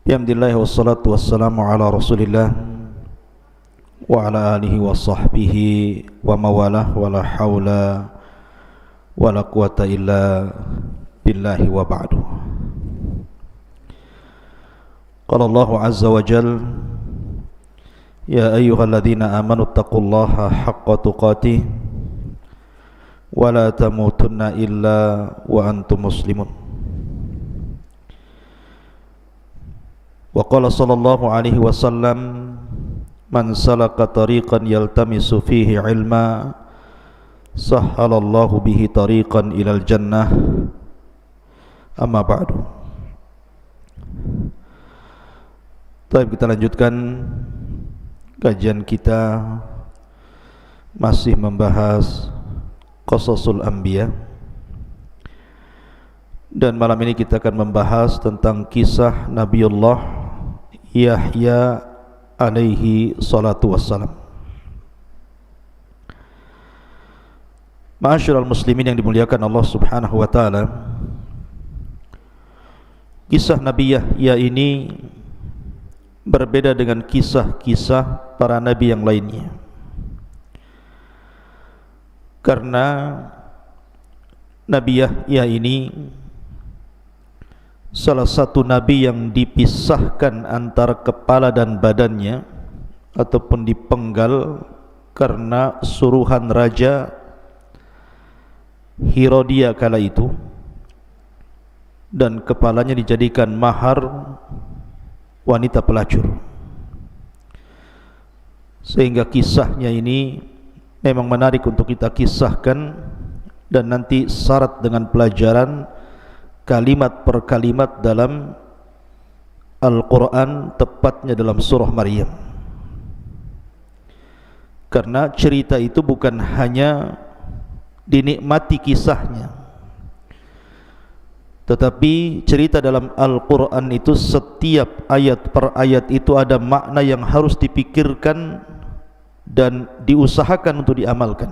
Alhamdulillah wassalatu wassalamu ala Rasulillah wa ala alihi wa sahbihi wa mawalah wa la hawla wa la quwata illa billahi wa ba'du. Qala Allah azza wa jal, ya ayyuhalladzina amanu taqullaha haqqa tuqatih wa la tamutunna illa wa antum muslimun. Wa qala sallallahu alaihi wasallam, man salaka tariqan yaltamisu fihi ilma sahhalallahu bihi tariqan ilal jannah. Amma ba'du. Baik, kita lanjutkan kajian kita, masih membahas Qasasul Anbiya. Dan malam ini kita akan membahas tentang kisah Nabiullah Yahya alaihi salatu wassalam. Ma'asyiral muslimin yang dimuliakan Allah subhanahu wa ta'ala, kisah Nabi Yahya ini berbeda dengan kisah-kisah para nabi yang lainnya, karena Nabi Yahya ini salah satu nabi yang dipisahkan antara kepala dan badannya ataupun dipenggal karena suruhan Raja Herodia kala itu, dan kepalanya dijadikan mahar wanita pelacur. Sehingga kisahnya ini memang menarik untuk kita kisahkan, dan nanti syarat dengan pelajaran kalimat per kalimat dalam Al-Quran, tepatnya dalam surah Maryam. Karena cerita itu bukan hanya dinikmati kisahnya, tetapi cerita dalam Al-Quran itu setiap ayat per ayat itu ada makna yang harus dipikirkan dan diusahakan untuk diamalkan.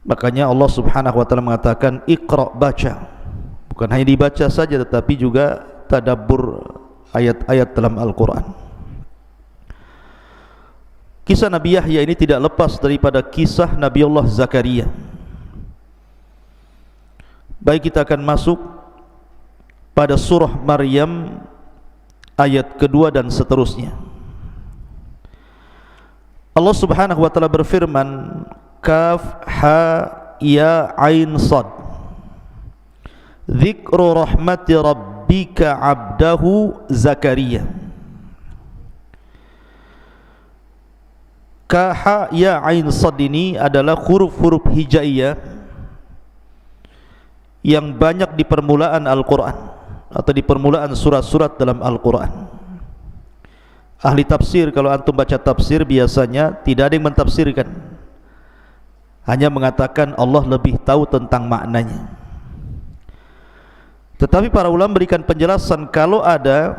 Makanya Allah subhanahu wa ta'ala mengatakan Iqra, baca. Bukan hanya dibaca saja, tetapi juga tadabbur ayat-ayat dalam Al-Quran. Kisah Nabi Yahya ini tidak lepas daripada kisah Nabiullah Zakaria. Baik, kita akan masuk pada surah Maryam ayat kedua dan seterusnya. Allah subhanahu wa ta'ala berfirman, Kaf ha ya ain sad, Dzikru rahmati rabbika abdahu Zakaria. Ka ha ya ain sad ini adalah huruf-huruf hijaiyah yang banyak di permulaan Al-Quran atau di permulaan surat-surat dalam Al-Quran. Ahli tafsir, kalau antum baca tafsir, biasanya tidak ada yang mentafsirkan, hanya mengatakan Allah lebih tahu tentang maknanya. Tetapi para ulama berikan penjelasan, kalau ada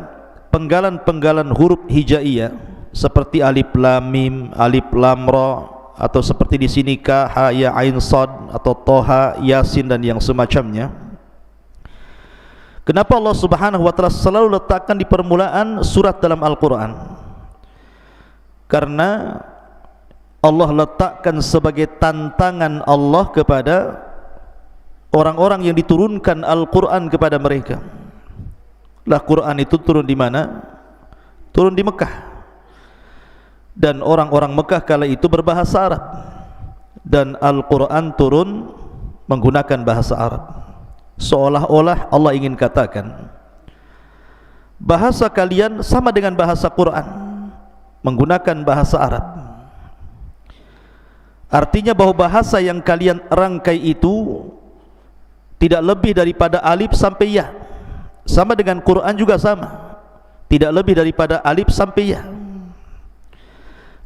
penggalan-penggalan huruf hijaiyah seperti alif lam mim, alif lam ra, atau seperti di sini ka ha ya ain sad atau toha, yasin dan yang semacamnya. Kenapa Allah subhanahu wa ta'ala selalu letakkan di permulaan surat dalam Al-Quran? Karena Allah letakkan sebagai tantangan Allah kepada orang-orang yang diturunkan Al-Quran kepada mereka. Lah, Quran itu turun di mana? Turun di Mekah. Dan orang-orang Mekah kala itu berbahasa Arab, dan Al-Quran turun menggunakan bahasa Arab. Seolah-olah Allah ingin katakan, bahasa kalian sama dengan bahasa Quran, menggunakan bahasa Arab. Artinya bahwa bahasa yang kalian rangkai itu tidak lebih daripada alif sampai ya. Sama dengan Quran juga sama, tidak lebih daripada alif sampai ya.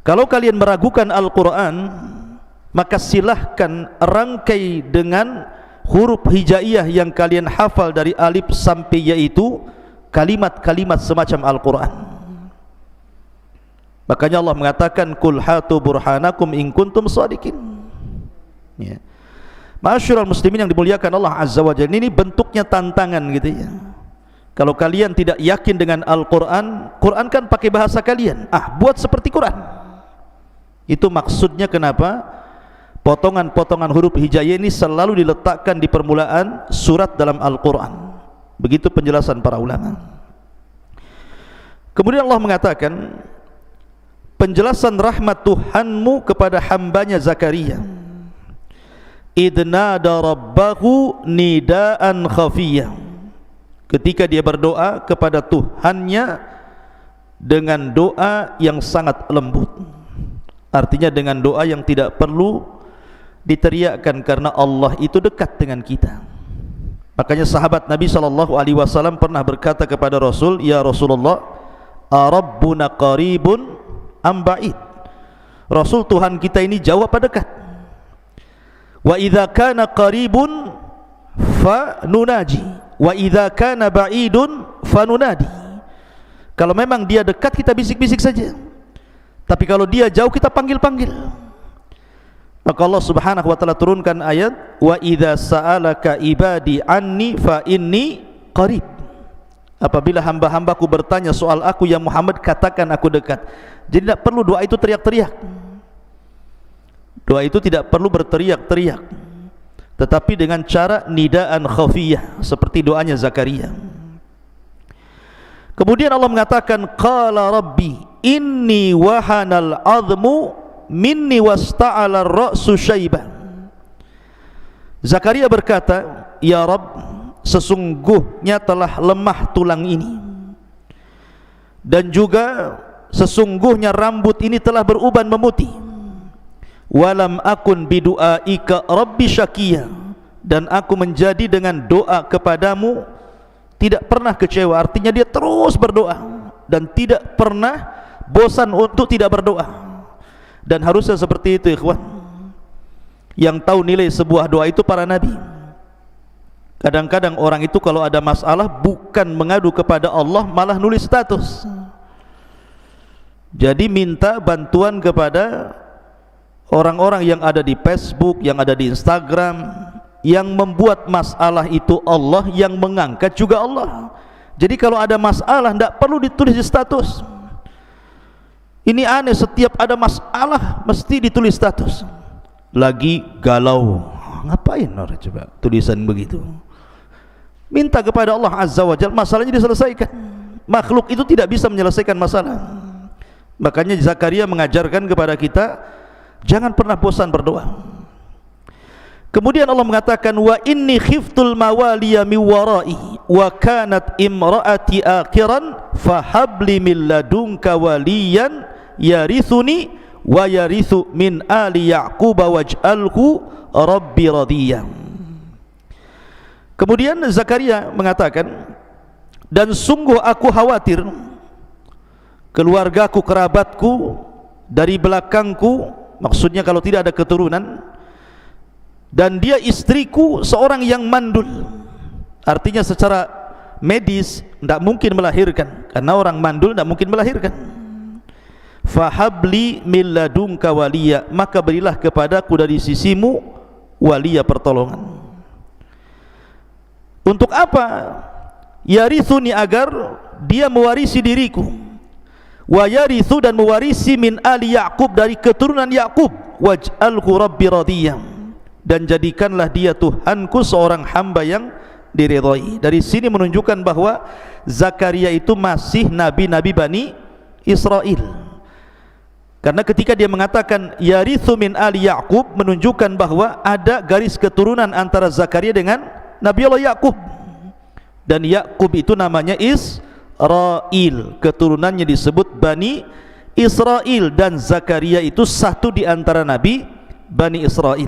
Kalau kalian meragukan Al-Quran, maka silahkan rangkai dengan huruf hijaiyah yang kalian hafal dari alif sampai ya itu kalimat-kalimat semacam Al-Quran. Makanya Allah mengatakan, Qul hatu burhanakum in kuntum shadiqin. Ya. Ma'asyiral muslimin yang dimuliakan Allah Azza wa Jalla, ini bentuknya tantangan gitu ya. Kalau kalian tidak yakin dengan Al-Quran, Quran kan pakai bahasa kalian, buat seperti Quran. Itu maksudnya kenapa potongan-potongan huruf hijaiyah ini selalu diletakkan di permulaan surat dalam Al-Quran. Begitu penjelasan para ulama. Kemudian Allah mengatakan penjelasan rahmat Tuhanmu kepada hambanya Zakaria. Idnada rabbahu nidaan khafiyah. Ketika dia berdoa kepada Tuhannya dengan doa yang sangat lembut. Artinya dengan doa yang tidak perlu diteriakkan, karena Allah itu dekat dengan kita. Makanya sahabat Nabi SAW pernah berkata kepada Rasul, "Ya Rasulullah, Rabbuna qaribun am ba'id?" Rasul, Tuhan kita ini jauh apa dekat? Wa idza kana qaribun fa nunaji, wa idza kana ba'idun fa nunadi. Kalau memang dia dekat, kita bisik-bisik saja. Tapi kalau dia jauh, kita panggil-panggil. Maka Allah Subhanahu wa taala turunkan ayat, wa idza sa'alaka ibadi anni fa inni qarib. Apabila hamba-hambaku bertanya soal aku ya Muhammad, katakan aku dekat. Jadi tidak perlu doa itu teriak-teriak. Doa itu tidak perlu berteriak-teriak, tetapi dengan cara nidaan khafiyah, seperti doanya Zakaria. Kemudian Allah mengatakan, qala rabbi inni wahanal azmu minni wasta'ala ar-ra'su syaiban. Zakaria berkata, ya Rabb, sesungguhnya telah lemah tulang ini, dan juga sesungguhnya rambut ini telah beruban memutih. Walam akun bidu'aika rabbi syakiya, dan aku menjadi dengan doa kepadamu tidak pernah kecewa. Artinya dia terus berdoa dan tidak pernah bosan untuk tidak berdoa. Dan harusnya seperti itu, ikhwan. Yang tahu nilai sebuah doa itu para nabi. Kadang-kadang orang itu kalau ada masalah bukan mengadu kepada Allah, malah nulis status. Jadi minta bantuan kepada orang-orang yang ada di Facebook, yang ada di Instagram. Yang membuat masalah itu Allah, yang mengangkat juga Allah. Jadi kalau ada masalah tidak perlu ditulis di status. Ini aneh, setiap ada masalah mesti ditulis status. Lagi galau, ngapain orang coba tulisan begitu? Minta kepada Allah Azza wa Jalla, masalahnya diselesaikan. Makhluk itu tidak bisa menyelesaikan masalah. Makanya Zakaria mengajarkan kepada kita, jangan pernah bosan berdoa. Kemudian Allah mengatakan, wa inni khiftul mawaliya min warai wa kanat imraati akhiran fahabli min ladunka waliyan yarithuni wa yarithu min ali ya'qub waj'alhu rabbi radiyya. Kemudian Zakaria mengatakan, dan sungguh aku khawatir keluargaku, kerabatku dari belakangku, maksudnya kalau tidak ada keturunan, dan dia istriku seorang yang mandul. Artinya secara medis tidak mungkin melahirkan, karena orang mandul tidak mungkin melahirkan. Fahabli min ladunka waliya, maka berilah kepadaku dari sisimu waliya, pertolongan. Untuk apa? Yarithuni, agar dia mewarisi diriku. Wa yarithu, dan mewarisi min ali Ya'qub, dari keturunan Ya'qub. Waj'alhu rabbi radiyya, dan jadikanlah dia Tuhanku seorang hamba yang diridhai. Dari sini menunjukkan bahwa Zakaria itu masih nabi-nabi Bani Israel. Karena ketika dia mengatakan yarithu min ali Ya'qub, menunjukkan bahwa ada garis keturunan antara Zakaria dengan Nabi Allah Ya'qub. Dan Ya'qub itu namanya Israel, keturunannya disebut Bani Israel, dan Zakaria itu satu di antara nabi Bani Israel.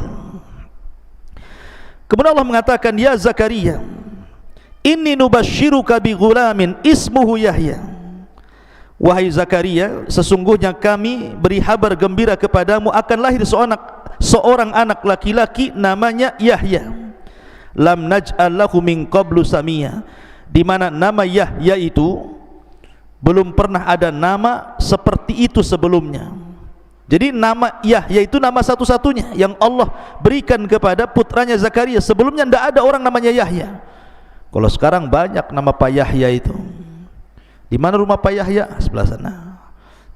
Kemudian Allah mengatakan, ya Zakaria, inni nubashiruka bi ghulamin ismuhu Yahya. Wahai Zakaria, sesungguhnya kami beri kabar gembira kepadamu akan lahir seorang anak laki-laki namanya Yahya. Lam naj'al lahu min qablu samia, di mana nama Yahya itu belum pernah ada nama seperti itu sebelumnya. Jadi nama Yahya itu nama satu-satunya yang Allah berikan kepada putranya Zakaria. Sebelumnya tidak ada orang namanya Yahya. Kalau sekarang banyak nama Pak Yahya itu. Di mana rumah Pak Yahya? Sebelah sana.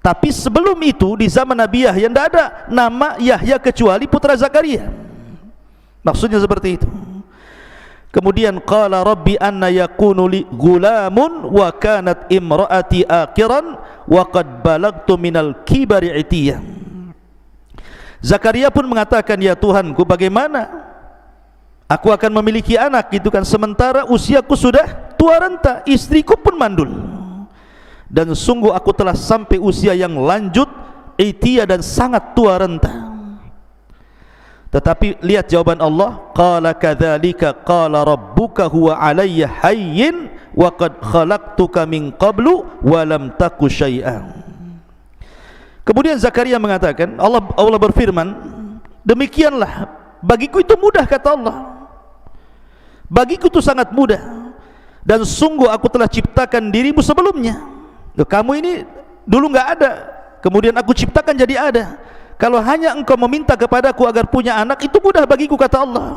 Tapi sebelum itu di zaman Nabi Yahya tidak ada nama Yahya kecuali putra Zakaria. Maksudnya seperti itu. Kemudian qala rabbi anna yakunu li gulamun wa kanat imraati aqiran wa qad balagtu minal kibari itiya. Zakaria pun mengatakan, ya Tuhanku, bagaimana aku akan memiliki anak gitu kan, sementara usiaku sudah tua renta, istriku pun mandul. Dan sungguh aku telah sampai usia yang lanjut, itiya, dan sangat tua renta. Tetapi lihat jawaban Allah, qala kadzalika qala rabbuka huwa alayya hayyin wa qad khalaqtuka min qablu wa lam taku syai'an. Kemudian Zakaria mengatakan, Allah berfirman, demikianlah bagiku itu mudah, kata Allah. Bagiku itu sangat mudah, dan sungguh aku telah ciptakan dirimu sebelumnya. Kamu ini dulu nggak ada, kemudian aku ciptakan jadi ada. Kalau hanya engkau meminta kepadaku agar punya anak, itu mudah bagiku, kata Allah.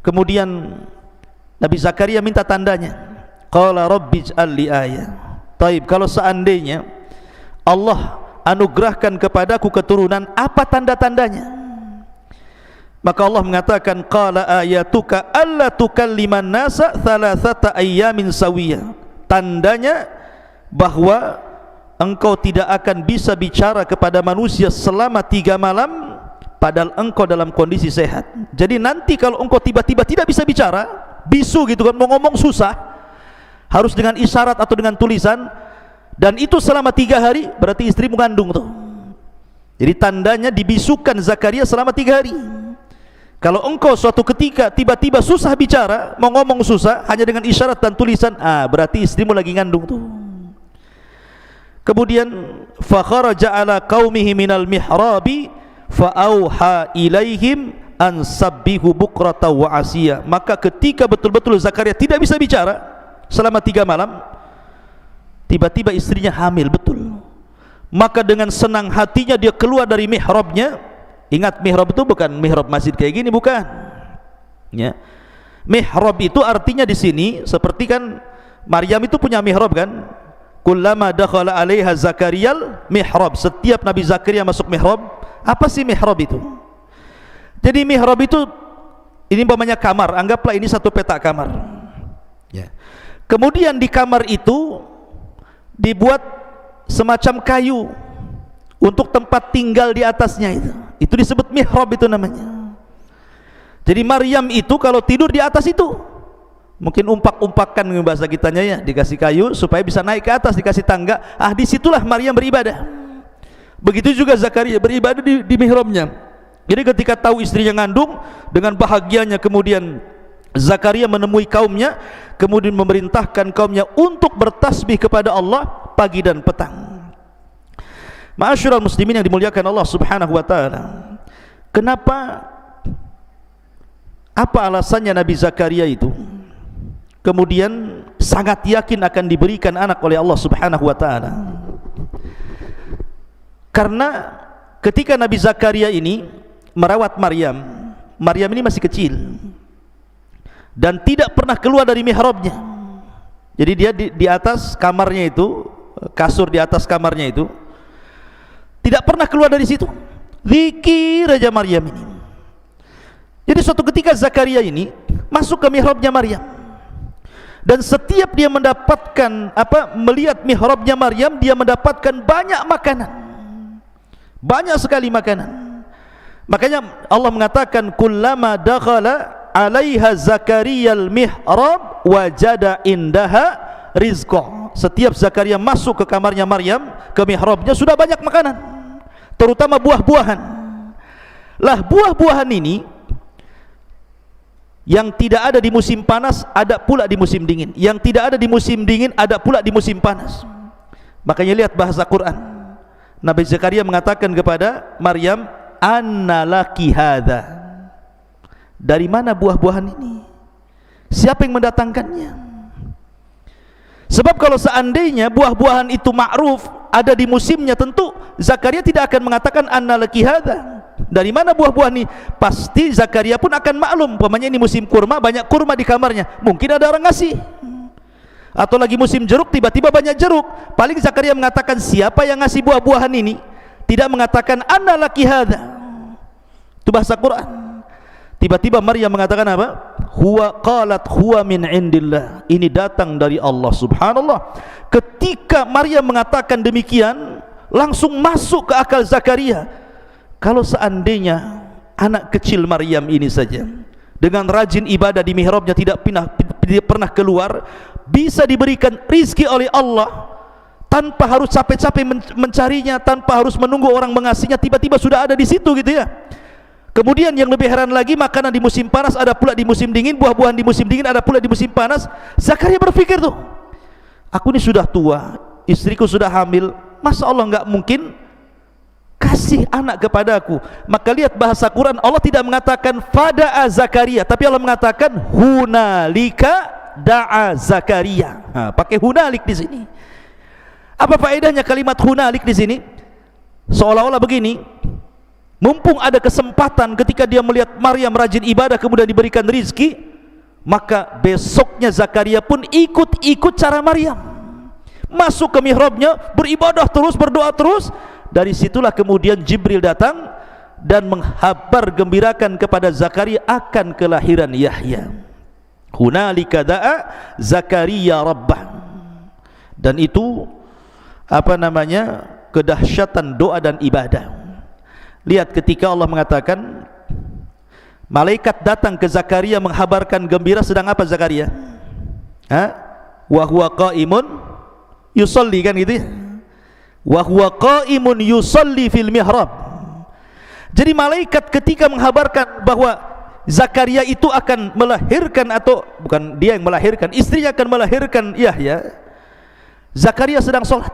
Kemudian Nabi Zakaria minta tandanya. Qala rabbij'al li ayah. Taib, kalau seandainya Allah anugerahkan kepadaku keturunan, apa tanda-tandanya? Maka Allah mengatakan, qala ayatuka alla tukalliman nasa thalathata ayyamin sawiyah. Tandanya bahwa engkau tidak akan bisa bicara kepada manusia selama 3 malam padahal engkau dalam kondisi sehat. Jadi nanti kalau engkau tiba-tiba tidak bisa bicara, bisu gitu kan, mau ngomong susah, harus dengan isyarat atau dengan tulisan, dan itu selama 3 hari, berarti istrimu mengandung tuh. Jadi tandanya dibisukan Zakaria selama 3 hari. Kalau engkau suatu ketika tiba-tiba susah bicara, mau ngomong susah, hanya dengan isyarat dan tulisan, berarti istrimu lagi ngandung tuh. Kemudian fa kharaja ala qaumihi minal mihrabi fa auha ilaihim an sabbihu bukrata wa asiya. Maka ketika betul-betul Zakaria tidak bisa bicara selama 3 malam, tiba-tiba istrinya hamil betul. Maka dengan senang hatinya dia keluar dari mihrabnya. Ingat, mihrab itu bukan mihrab masjid kayak gini, bukan ya. Mihrab itu artinya di sini seperti kan Maryam itu punya mihrab kan. Kullama dakhala 'alaiha Zakariyal mihrab. Setiap Nabi Zakaria masuk mihrab. Apa sih mihrab itu? Jadi mihrab itu, ini umpamanya kamar, anggaplah ini satu petak kamar ya. Kemudian di kamar itu dibuat semacam kayu untuk tempat tinggal di atasnya, itu disebut mihrab, itu namanya. Jadi Maryam itu kalau tidur di atas itu, mungkin umpak-umpakan bahasa kitanya ya, dikasih kayu supaya bisa naik ke atas, dikasih tangga. Disitulah Maryam beribadah. Begitu juga Zakaria beribadah di mihrabnya. Jadi ketika tahu istrinya ngandung, dengan bahagianya kemudian Zakaria menemui kaumnya, kemudian memerintahkan kaumnya untuk bertasbih kepada Allah pagi dan petang. Ma'asyiral muslimin yang dimuliakan Allah Subhanahu wa taala. Kenapa, apa alasannya Nabi Zakaria itu kemudian sangat yakin akan diberikan anak oleh Allah Subhanahu wa taala? Karena ketika Nabi Zakaria ini merawat Maryam, Maryam ini masih kecil dan tidak pernah keluar dari mihrabnya. Jadi dia di atas kamarnya itu, kasur di atas kamarnya itu, tidak pernah keluar dari situ. Zikir aja Maryam ini. Jadi suatu ketika Zakaria ini masuk ke mihrabnya Maryam, dan setiap dia mendapatkan melihat mihrabnya Maryam, dia mendapatkan banyak makanan, banyak sekali makanan. Makanya Allah mengatakan, kullama dakhala 'alaiha Zakariyal mihrab wajada indaha rizqa. Setiap Zakaria masuk ke kamarnya Maryam, ke mihrabnya, sudah banyak makanan, terutama buah-buahan. Lah buah-buahan ini yang tidak ada di musim panas, ada pula di musim dingin. Yang tidak ada di musim dingin, ada pula di musim panas. Makanya lihat bahasa Quran. Nabi Zakaria mengatakan kepada Maryam, anna laki hadza. Dari mana buah-buahan ini? Siapa yang mendatangkannya? Sebab kalau seandainya buah-buahan itu ma'ruf, ada di musimnya, tentu Zakaria tidak akan mengatakan anna laki hadza. Dari mana buah-buah ini? Pasti Zakaria pun akan maklum. Umpamanya ini musim kurma, banyak kurma di kamarnya, mungkin ada orang ngasih. Atau lagi musim jeruk, tiba-tiba banyak jeruk. Paling Zakaria mengatakan, siapa yang ngasih buah-buahan ini? Tidak mengatakan anna laki hadza. Itu bahasa Quran. Tiba-tiba Maryam mengatakan apa? Huwa qalat huwa min indillah. Ini datang dari Allah. Subhanallah. Ketika Maryam mengatakan demikian, langsung masuk ke akal Zakaria. Kalau seandainya anak kecil Maryam ini saja dengan rajin ibadah di mihrabnya, tidak pernah keluar, bisa diberikan rizki oleh Allah tanpa harus capek-capek mencarinya, tanpa harus menunggu orang mengasihnya, tiba-tiba sudah ada di situ gitu ya. Kemudian yang lebih heran lagi, makanan di musim panas ada pula di musim dingin, buah-buahan di musim dingin ada pula di musim panas. Zakaria berpikir tuh, aku ini sudah tua, istriku sudah hamil, masa Allah enggak mungkin kasih anak kepadaku? Maka lihat bahasa Quran, Allah tidak mengatakan fada'a Zakaria, tapi Allah mengatakan hunalika da'a Zakaria. Pakai hunalik di sini. Apa faedahnya kalimat hunalik di sini? Seolah-olah begini, mumpung ada kesempatan ketika dia melihat Maryam rajin ibadah kemudian diberikan rizki, maka besoknya Zakaria pun ikut cara Maryam, masuk ke mihrabnya, beribadah terus, berdoa terus. Dari situlah kemudian Jibril datang dan menghabar gembirakan kepada Zakaria akan kelahiran Yahya. Hunalika da'a Zakaria rabbah. Dan itu kedahsyatan doa dan ibadah. Lihat ketika Allah mengatakan malaikat datang ke Zakaria menghabarkan gembira, sedang apa Zakaria? Wa huwa qaimun yusalli, kan gitu ya. Wa huwa qaimun yusalli fil mihrab. Jadi malaikat ketika menghabarkan bahwa Zakaria itu akan melahirkan, atau bukan dia yang melahirkan, istrinya akan melahirkan Yahya, Zakaria sedang sholat.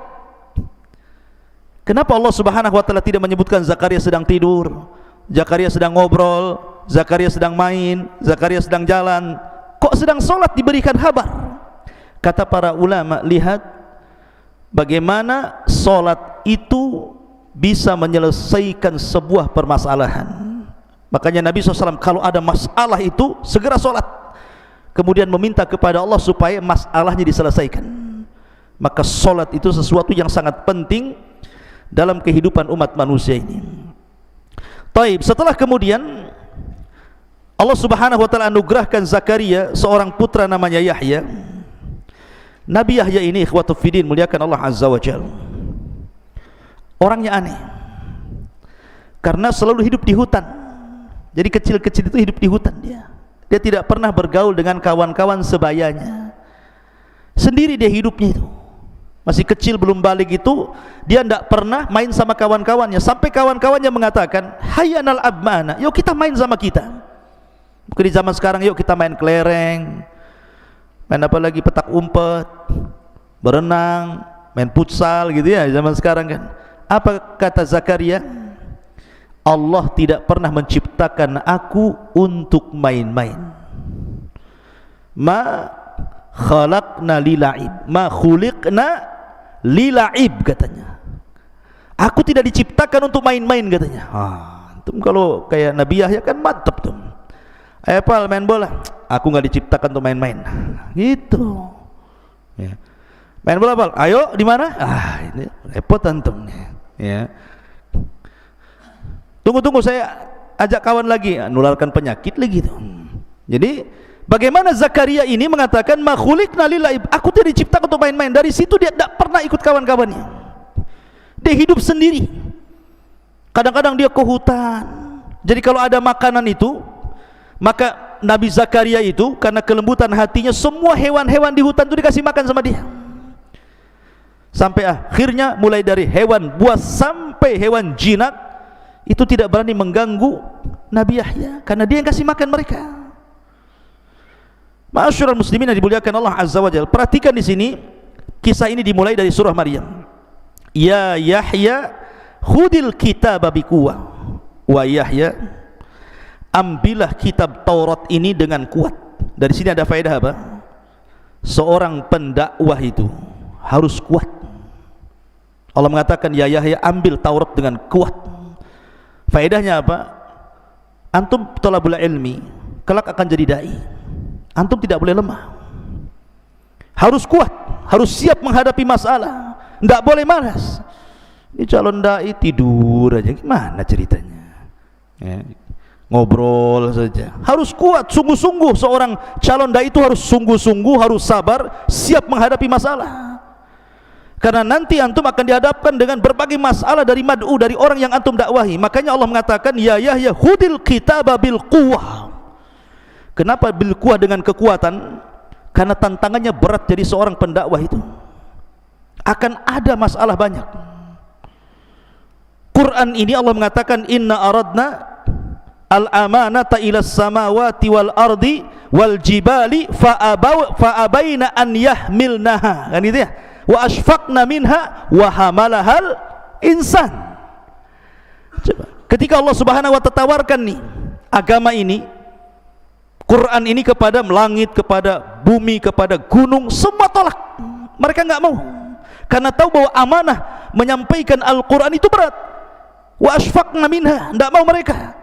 Kenapa Allah Subhanahu wa taala tidak menyebutkan Zakaria sedang tidur, Zakaria sedang ngobrol, Zakaria sedang main, Zakaria sedang jalan? Kok sedang sholat diberikan kabar? Kata para ulama, lihat bagaimana sholat itu bisa menyelesaikan sebuah permasalahan. Makanya Nabi SAW kalau ada masalah itu segera sholat, kemudian meminta kepada Allah supaya masalahnya diselesaikan. Maka sholat itu sesuatu yang sangat penting dalam kehidupan umat manusia ini. Taib, setelah kemudian Allah Subhanahu wa taala anugerahkan Zakaria seorang putra namanya Yahya. Nabi Yahya ini ikhwatu fiddin, muliakan Allah Azza wa Jalla, orangnya aneh karena selalu hidup di hutan. Jadi kecil-kecil itu hidup di hutan dia tidak pernah bergaul dengan kawan-kawan sebayanya, sendiri dia hidupnya itu. Masih kecil belum balik itu dia tidak pernah main sama kawan-kawannya, sampai kawan-kawannya mengatakan hayyanal abmana, yuk kita main sama kita. Mungkin di zaman sekarang yuk kita main kelereng, main apa lagi, petak umpet, berenang, main futsal gitu ya zaman sekarang kan. Apa kata Zakaria? Allah tidak pernah menciptakan aku untuk main-main. Ma khalaqna lila'ib, ma khuliqna lila'ib, katanya. Aku tidak diciptakan untuk main-main, katanya. Antum kalau kayak Nabi Yahya kan mantap tuh. Ayo pal main bola, aku nggak diciptakan untuk main-main, gitu ya. Main bola pal, ayo di mana? Ini repot antum ya. Tunggu saya ajak kawan lagi, nularkan penyakit lagi tuh. Jadi bagaimana Zakaria ini mengatakan ma khuliqna lila'ib, aku tidak diciptakan untuk main-main. Dari situ dia tidak pernah ikut kawan-kawannya, dia hidup sendiri. Kadang-kadang dia ke hutan. Jadi kalau ada makanan itu, maka Nabi Zakaria itu karena kelembutan hatinya, semua hewan-hewan di hutan itu dikasih makan sama dia. Sampai akhirnya mulai dari hewan buas sampai hewan jinak itu tidak berani mengganggu Nabi Yahya karena dia yang kasih makan mereka. Ma'asyiral muslimin yang dimuliakan Allah Azza wa Jalla, perhatikan di sini kisah ini dimulai dari surah Maryam. Ya Yahya khudil kitaba biquwwah, wa Yahya, ambillah kitab Taurat ini dengan kuat. Dari sini ada faedah apa? Seorang pendakwah itu harus kuat. Allah mengatakan ya Yahya ambil Taurat dengan kuat. Faedahnya apa? Antum thalabul ilmi kelak akan jadi dai. Antum tidak boleh lemah, harus kuat, harus siap menghadapi masalah, tidak boleh malas. Ini calon dai tidur aja, gimana ceritanya ya, ngobrol saja. Harus kuat, sungguh-sungguh. Seorang calon dai itu harus sungguh-sungguh, harus sabar, siap menghadapi masalah. Karena nanti antum akan dihadapkan dengan berbagai masalah dari mad'u, dari orang yang antum dakwahi. Makanya Allah mengatakan, ya Yahya khudil kitaba bil quwwah. Kenapa bil quwwah, dengan kekuatan? Karena tantangannya berat jadi seorang pendakwah itu. Akan ada masalah banyak. Quran ini Allah mengatakan, inna aradna al-amanata ilas samawati wal ardi wal jibali fa'abaina an yahmilnaha. Kan itu ya? Wa ashfaqna minha wa hamalahal insan. Coba, ketika Allah Subhanahu wa ta'ala tawarkan nih agama ini, Quran ini kepada langit, kepada bumi, kepada gunung, semua tolak. Mereka enggak mau, karena tahu bahwa amanah menyampaikan Al-Quran itu berat. Wa ashfaqna minha, enggak mau mereka.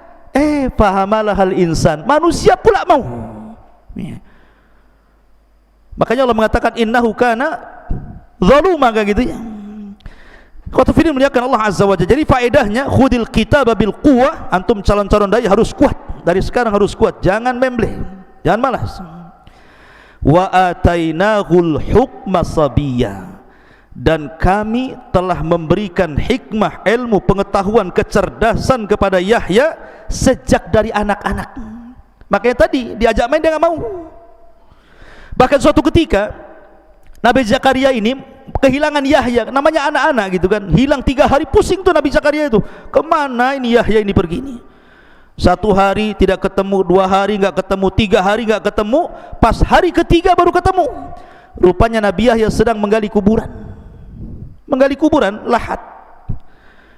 Fahamalahal insan, manusia pula mau. Makanya Allah mengatakan innahu kana zaluma, kayak gitu ya. Qatu fiddin muliakan Allah Azza wa Jalla. Jadi faedahnya khudil kitaba bil quwwah, antum calon-calon dai harus kuat. Dari sekarang harus kuat, jangan membleh, jangan malas. Wa atainahul hukma sabiyya, dan kami telah memberikan hikmah, ilmu, pengetahuan, kecerdasan kepada Yahya sejak dari anak-anak. Makanya tadi diajak main dia enggak mau. Bahkan suatu ketika Nabi Zakaria ini kehilangan Yahya, namanya anak-anak gitu kan, hilang 3 hari, pusing tuh Nabi Zakaria itu, kemana ini Yahya ini pergi ini. 1 hari tidak ketemu, 2 hari enggak ketemu, 3 hari enggak ketemu, pas hari ketiga baru ketemu. Rupanya Nabi Yahya sedang menggali kuburan, lahat.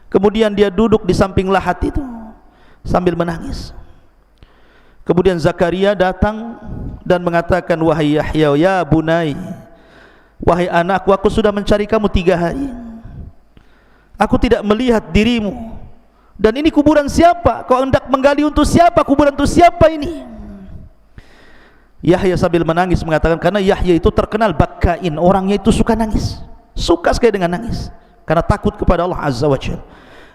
Kemudian dia duduk di samping lahat itu sambil menangis. Kemudian Zakaria datang dan mengatakan, wahai Yahya, ya bunai, wahai anakku, aku sudah mencari kamu 3 hari, aku tidak melihat dirimu, dan ini kuburan siapa? Kau hendak menggali untuk siapa? Kuburan untuk siapa ini? Yahya sambil menangis mengatakan, karena Yahya itu terkenal bakain, orangnya itu suka nangis, suka sekali dengan nangis, karena takut kepada Allah Azza wa Jalla.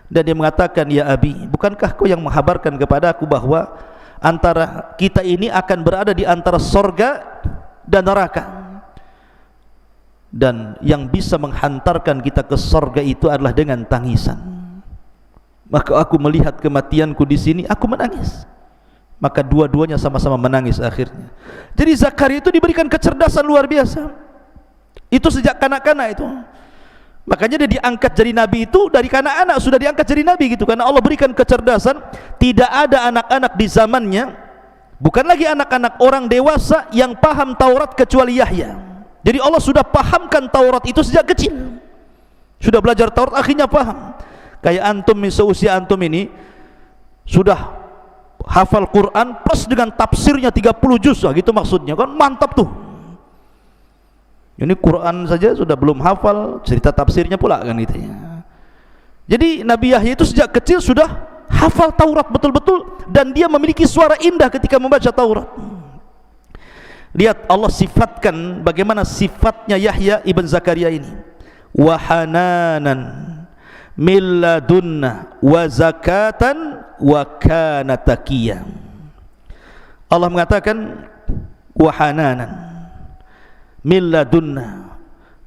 Dan dia mengatakan, ya Abi, bukankah kau yang menghabarkan kepada aku bahwa antara kita ini akan berada di antara sorga dan neraka, dan yang bisa menghantarkan kita ke sorga itu adalah dengan tangisan. Maka aku melihat kematianku di sini, aku menangis. Maka dua-duanya sama-sama menangis akhirnya. Jadi Zakaria itu diberikan kecerdasan luar biasa. Itu sejak kanak-kanak itu. Makanya dia diangkat jadi nabi itu dari kanak-kanak sudah diangkat jadi nabi gitu, karena Allah berikan kecerdasan. Tidak ada anak-anak di zamannya, bukan lagi anak-anak, orang dewasa yang paham Taurat kecuali Yahya. Jadi Allah sudah pahamkan Taurat itu sejak kecil. Sudah belajar Taurat, akhirnya paham. Kayak antum, seusia antum ini sudah hafal Quran plus dengan tafsirnya 30 juz, gitu maksudnya kan, mantap tuh. Ini Quran saja sudah belum hafal, cerita tafsirnya pula kan gitu ya. Jadi Nabi Yahya itu sejak kecil sudah hafal Taurat betul-betul, dan dia memiliki suara indah ketika membaca Taurat. Lihat Allah sifatkan bagaimana sifatnya Yahya ibn Zakaria ini. Wa hananan min ladunna wa zakatan wa kana taqiyyan. Allah mengatakan wa hananan min ladunna,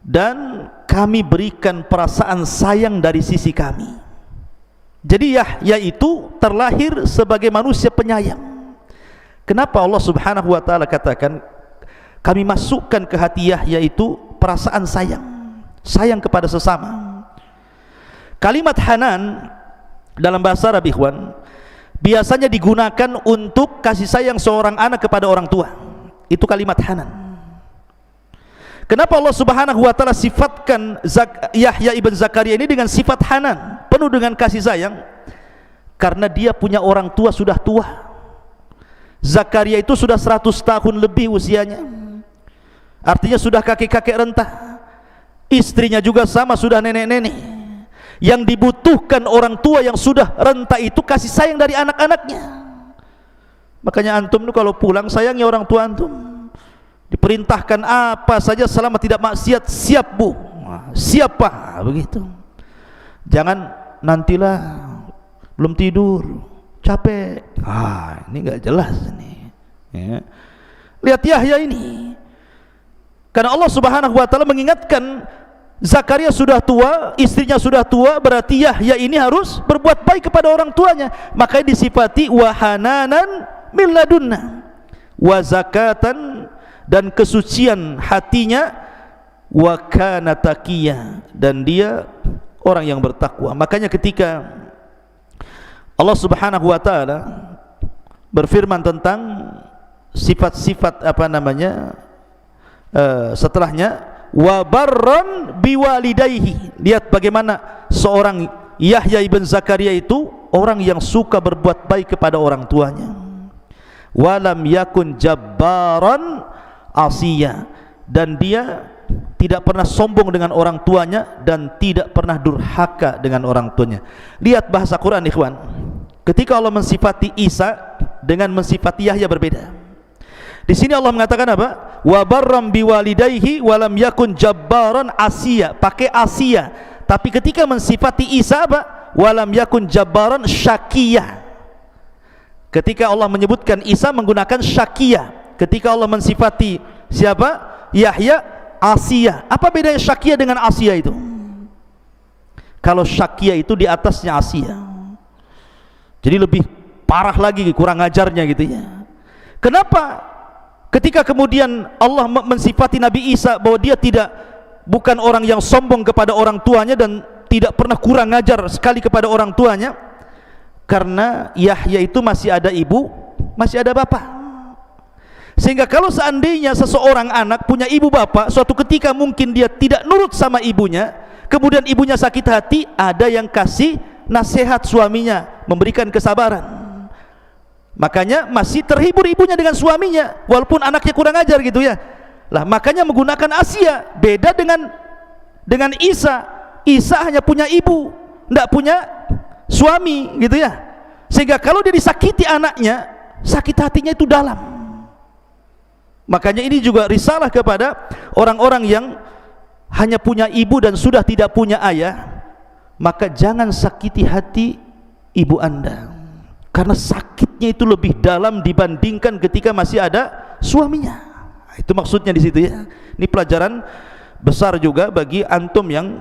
dan kami berikan perasaan sayang dari sisi kami. Jadi Yahya itu terlahir sebagai manusia penyayang. Kenapa Allah Subhanahu wa taala katakan kami masukkan ke hati Yahya itu perasaan sayang, sayang kepada sesama. Kalimat hanan dalam bahasa Arab, ikhwan, biasanya digunakan untuk kasih sayang seorang anak kepada orang tua. Itu kalimat hanan. Kenapa Allah Subhanahu wa taala sifatkan Yahya ibn Zakaria ini dengan sifat hanan, penuh dengan kasih sayang? Karena dia punya orang tua sudah tua. Zakaria itu sudah 100 tahun lebih usianya. Artinya sudah kakek-kakek renta. Istrinya juga sama, sudah nenek-nenek. Yang dibutuhkan orang tua yang sudah renta itu kasih sayang dari anak-anaknya. Makanya antum itu kalau pulang sayangi orang tua antum. Diperintahkan apa saja selama tidak maksiat, siap bu, siap pak, begitu. Jangan nantilah belum tidur, capek. Ini nggak jelas ini. Ya. Lihat Yahya ini. Karena Allah Subhanahu wa taala mengingatkan Zakaria sudah tua, istrinya sudah tua, berarti Yahya ini harus berbuat baik kepada orang tuanya. Makanya disifati wa hananan min ladunna wa zakatan, dan kesucian hatinya, wa kana taqiyya, dan dia orang yang bertakwa. Makanya ketika Allah Subhanahu wa taala berfirman tentang sifat-sifat setelahnya, wa barran biwalidayhi, lihat bagaimana seorang Yahya ibn Zakaria itu orang yang suka berbuat baik kepada orang tuanya. Walam yakun jabbaran asiya, dan dia tidak pernah sombong dengan orang tuanya dan tidak pernah durhaka dengan orang tuanya. Lihat bahasa Quran ikhwan, ketika Allah mensifati Isa dengan mensifati Yahya berbeda. Di sini Allah mengatakan apa? Wa barram biwalidayhi wa lam yakun jabbaran asiya, pakai asiya. Tapi ketika mensifati Isa apa? Wa lam yakun jabbaran syakiyah. Ketika Allah menyebutkan Isa menggunakan syakiyah. Ketika Allah mensifati siapa? Yahya, asiya. Apa bedanya syakiyah dengan asiya itu? Kalau syakiyah itu di atasnya asiya, jadi lebih parah lagi, kurang ajarnya gitu ya. Kenapa? Ketika kemudian Allah mensifati Nabi Isa bahwa dia bukan orang yang sombong kepada orang tuanya dan tidak pernah kurang ajar sekali kepada orang tuanya, karena Yahya itu masih ada ibu, masih ada bapak. Sehingga kalau seandainya seseorang anak punya ibu bapak, suatu ketika mungkin dia tidak nurut sama ibunya, kemudian ibunya sakit hati, ada yang kasih nasihat suaminya, memberikan kesabaran. Makanya masih terhibur ibunya dengan suaminya, walaupun anaknya kurang ajar gitu ya. Lah makanya menggunakan Asia, beda dengan Isa. Isa hanya punya ibu, tidak punya suami gitu ya. Sehingga kalau dia disakiti anaknya, sakit hatinya itu dalam. Makanya ini juga risalah kepada orang-orang yang hanya punya ibu dan sudah tidak punya ayah. Maka jangan sakiti hati ibu anda, karena sakitnya itu lebih dalam dibandingkan ketika masih ada suaminya. Itu maksudnya di situ ya. Ini pelajaran besar juga bagi antum yang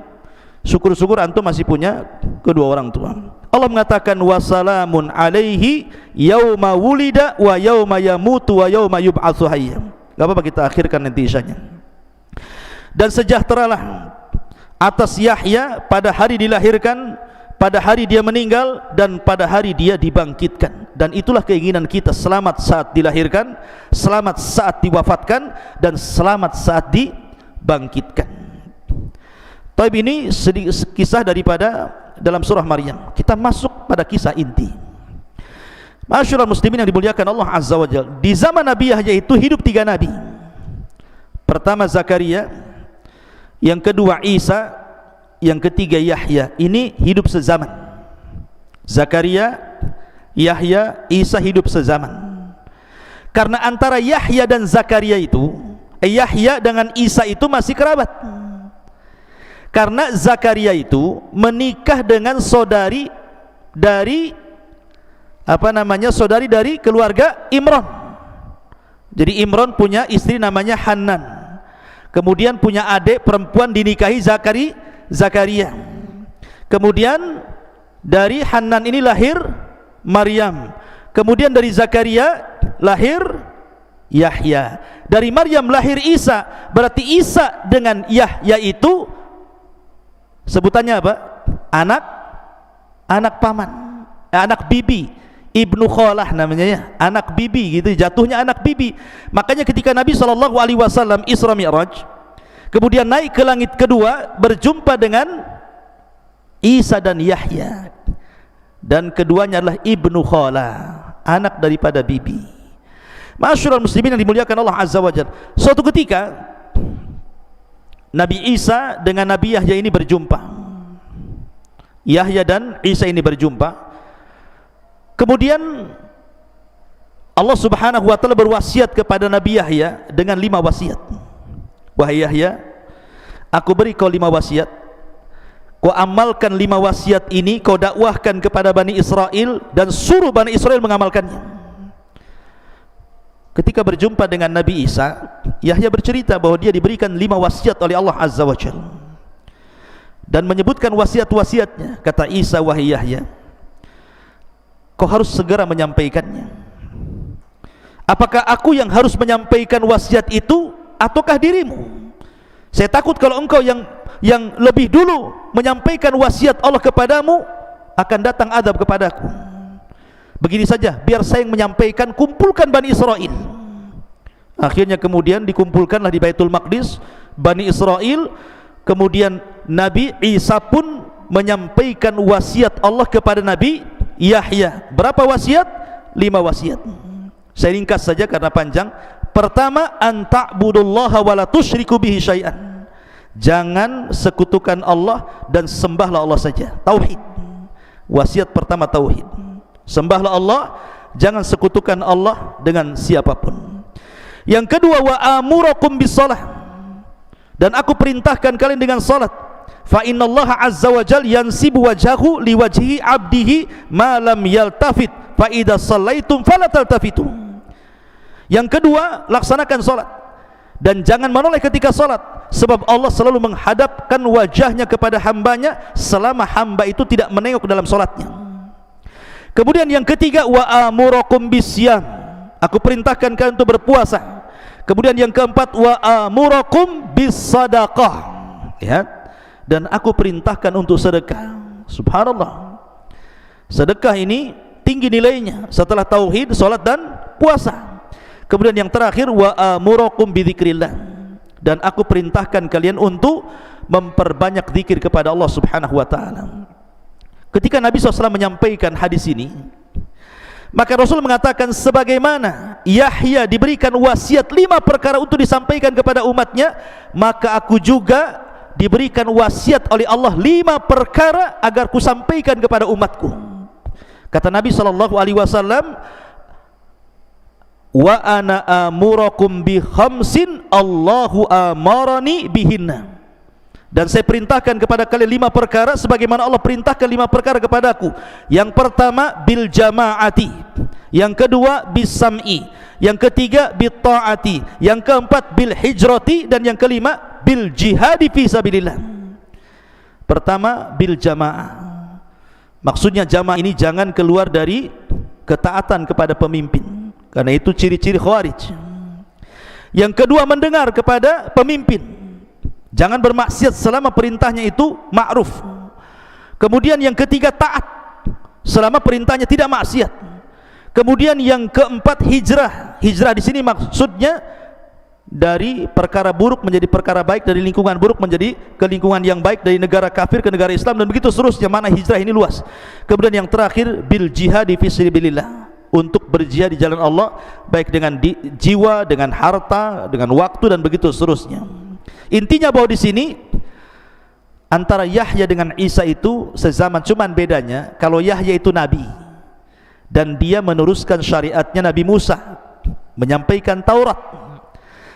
syukur-syukur antum masih punya kedua orang tua. Allah mengatakan wassalamun alaihi yauma wulida wa yauma yamutu wa yauma yub'atsu hayya. Enggak apa-apa kita akhirkan nanti isyanya. Dan sejahteralah atas Yahya pada hari dilahirkan, pada hari dia meninggal, dan pada hari dia dibangkitkan. Dan itulah keinginan kita, selamat saat dilahirkan, selamat saat diwafatkan, dan selamat saat dibangkitkan. Taib ini kisah daripada dalam surah Maryam. Kita masuk pada kisah inti. Masyaallah muslimin yang dimuliakan Allah Azza wa Jalla. Di zaman Nabi Yahya itu hidup 3 nabi. Pertama Zakaria, yang kedua Isa, yang ketiga Yahya. Ini hidup sezaman. Zakaria, Yahya, Isa hidup sezaman. Karena antara Yahya dan Zakaria itu, Yahya dengan Isa itu masih kerabat. Karena Zakaria itu menikah dengan saudari dari saudari dari keluarga Imran. Jadi Imran punya istri namanya Hanan. Kemudian punya adik perempuan dinikahi Zakaria. Kemudian dari Hanan ini lahir Maryam. Kemudian dari Zakaria lahir Yahya. Dari Maryam lahir Isa. Berarti Isa dengan Yahya itu sebutannya apa? Anak paman, anak bibi, ibnu kholah namanya ya, anak bibi gitu, jatuhnya anak bibi. Makanya ketika Nabi SAW Isra Mi'raj, kemudian naik ke langit kedua, berjumpa dengan Isa dan Yahya, dan keduanya adalah ibnu kholah, anak daripada bibi. Masyaallah muslimin yang dimuliakan Allah Azza wa Jalla. Suatu ketika Nabi Isa dengan Nabi Yahya ini berjumpa. Yahya dan Isa ini berjumpa. Kemudian Allah Subhanahu wa taala berwasiat kepada Nabi Yahya dengan 5 wasiat. Wahai Yahya, aku beri kau 5 wasiat. Kau amalkan 5 wasiat ini, kau dakwahkan kepada Bani Israel dan suruh Bani Israel mengamalkannya. Ketika berjumpa dengan Nabi Isa, Yahya bercerita bahwa dia diberikan 5 wasiat oleh Allah Azza wa Jalla, dan menyebutkan wasiat-wasiatnya. Kata Isa, wahai Yahya, kau harus segera menyampaikannya. Apakah aku yang harus menyampaikan wasiat itu ataukah dirimu? Saya takut kalau engkau yang lebih dulu menyampaikan wasiat Allah kepadamu, akan datang azab kepadaku. Begini saja, biar saya yang menyampaikan, kumpulkan Bani Israel. Akhirnya kemudian dikumpulkanlah di Baitul Maqdis Bani Israel. Kemudian Nabi Isa pun menyampaikan wasiat Allah kepada Nabi Yahya. Berapa wasiat? 5 wasiat. Saya ringkas saja karena panjang. Pertama, an ta'budullaha wa la tusyriku bihi syai'an. Jangan sekutukan Allah dan sembahlah Allah saja. Tauhid. Wasiat pertama tauhid. Sembahlah Allah, jangan sekutukan Allah dengan siapapun. Yang kedua, wa amurakum bisalah, dan aku perintahkan kalian dengan salat. Fa innallaha azza wa jalla yansibu wajhahu liwajhi abdihi ma lam yaltafit fa idza shallaitum fala taltafitu. Yang kedua, laksanakan salat dan jangan menoleh ketika salat, sebab Allah selalu menghadapkan wajahnya kepada hambanya selama hamba itu tidak menengok dalam salatnya. Kemudian yang ketiga, wa amurakum bisyam, aku perintahkan kalian untuk berpuasa. Kemudian yang keempat, wa amurakum bisadaqah, ya, dan aku perintahkan untuk sedekah. Subhanallah, sedekah ini tinggi nilainya setelah tauhid, salat dan puasa. Kemudian yang terakhir, wa amurakum bidzikrillah, dan aku perintahkan kalian untuk memperbanyak zikir kepada Allah Subhanahu wa taala. Ketika Nabi SAW menyampaikan hadis ini, maka Rasul mengatakan, sebagaimana Yahya diberikan wasiat 5 perkara untuk disampaikan kepada umatnya, maka aku juga diberikan wasiat oleh Allah 5 perkara agar kusampaikan kepada umatku. Kata Nabi SAW, wa ana amurakum bi khamsin Allahu amarani bihinna, dan saya perintahkan kepada kalian 5 perkara sebagaimana Allah perintahkan 5 perkara kepadaku. Yang pertama, bil jamaati, yang kedua bis sam'i, yang ketiga bil ta'ati, yang keempat bil hijrati, dan yang kelima bil jihadi fi sabilillah. Pertama, bil jamaah, maksudnya jamaah ini jangan keluar dari ketaatan kepada pemimpin, karena itu ciri-ciri khawarij. Yang kedua, mendengar kepada pemimpin, jangan bermaksiat selama perintahnya itu ma'ruf. Kemudian yang ketiga, taat selama perintahnya tidak maksiat. Kemudian yang keempat, hijrah. Hijrah di sini maksudnya dari perkara buruk menjadi perkara baik, dari lingkungan buruk menjadi ke lingkungan yang baik, dari negara kafir ke negara Islam, dan begitu seterusnya. Mana hijrah ini luas. Kemudian yang terakhir, bil jihadi fi sabilillah, untuk berjihad di jalan Allah, baik dengan jiwa, dengan harta, dengan waktu, dan begitu seterusnya. Intinya bahwa di sini antara Yahya dengan Isa itu sezaman, cuman bedanya kalau Yahya itu nabi dan dia meneruskan syariatnya Nabi Musa, menyampaikan Taurat.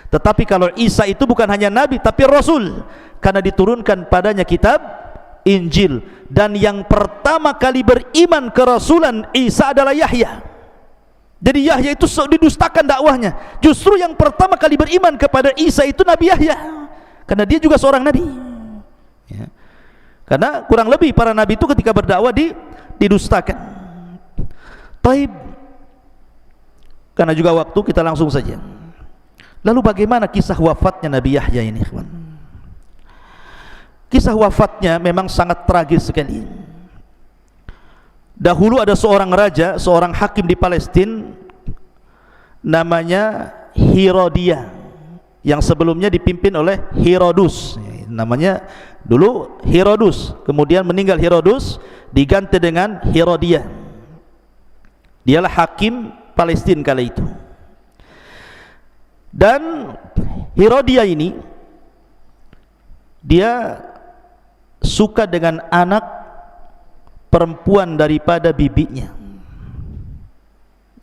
Tetapi kalau Isa itu bukan hanya nabi tapi rasul, karena diturunkan padanya kitab Injil, dan yang pertama kali beriman kerasulan Isa adalah Yahya. Jadi Yahya itu didustakan dakwahnya. Justru yang pertama kali beriman kepada Isa itu Nabi Yahya, karena dia juga seorang nabi, ya. Karena kurang lebih para nabi itu ketika berdakwah didustakan. Taib, karena juga waktu, kita langsung saja. Lalu bagaimana kisah wafatnya Nabi Yahya ini, ikhwan? Kisah wafatnya memang sangat tragis sekali. Dahulu ada seorang raja, seorang hakim di Palestina, namanya Herodia, yang sebelumnya dipimpin oleh Herodus. Namanya dulu Herodus, kemudian meninggal Herodus, diganti dengan Herodia. Dialah hakim Palestina kala itu. Dan Herodia ini dia suka dengan anak perempuan daripada bibinya.